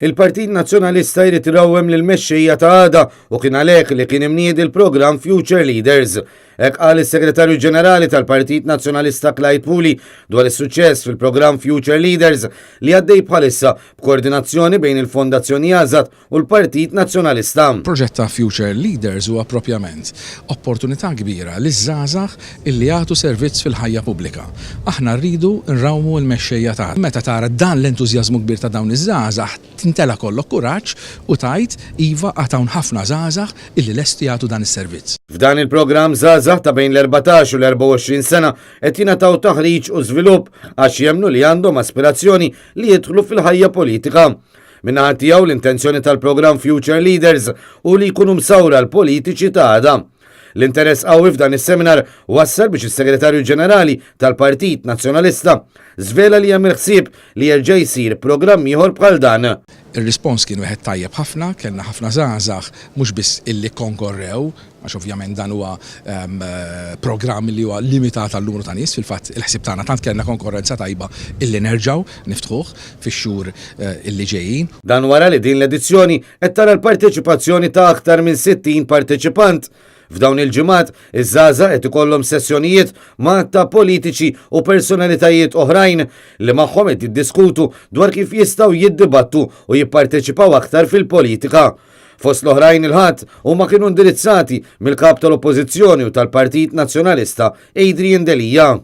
Il-Partit Nazzjonalista jrid irawwem lill-mexxejja ta' għada u kien għalhekk li kien imniedi l-programm Future Leaders. Hekk qal is-Segretarju Ġenerali tal-Partit Nazzjonalista Clyde Puli dwar is-suċċess fil-programm Future Leaders li għaddej bħalissa b'koordinazzjoni bejn il-Fondazzjoni Azad u l-Partit Nazzjonalista. Proġett ta' Future Leaders huwa proprjament opportunità kbira li żgħażagħ illi jagħtu servizz fil-ħajja pubblika. Aħna rridu nrawmu l-mexxejja tagħna. Meta tara dan l-entużjażmu kbir ta' dawn iż-żgħażagħ, tintela kollok kuraġġ u tajt iva għatawn ħafna żgħażagħ illi lesti jagħtu dan is-servizz. F'dan il-programm żgħażagħ ta' bejn l-14 u l-24 sena qed jingħataw taħriġ u żvilupp għax jemmnu li għandhom aspirazzjoni li jidħlu fil-ħajja politika. Minnaħa tiegħu l-intenzjoni tal-programm Future Leaders u li jkunu msawra l-politiċi ta' għada. L-interess qawwi f'dan is-seminar wassal biex is-Segretarju Ġenerali tal-Partit Nazzjonalista żvela li hemm il-ħsieb li jerġa' jsir programm ieħor bħal dan. Ir-rispons kien wieħed tajjeb ħafna, kellna ħafna żgħażagħ mhux biss illi konkorrew, għax ovvjament dan huwa programm li huwa limitat għal numru ta' nies, fil-fatt il-ħsieb tagħna tant kellna konkurrenza tajba illi nerġgħu niftuh fix-xhur illi ġejjin. Dan wara li din l-edizzjoni qed tara l-parteċipazzjoni ta' aktar minn 60 parteċipant. F'dawn il-ġimgħat iż-żgħażagħ qed ikollhom sessjonijiet ma' ta' politiċi u personalitajiet oħrajn li magħhom qed jiddiskutu dwar kif jistgħu jiddibattu u jipparteċipaw aktar fil-politika. Fost l-oħrajn il-ħadd huma kienu indirizzati mill-kap tal-Oppożizzjoni u tal-Partit Nazzjonalista Adrian Delija.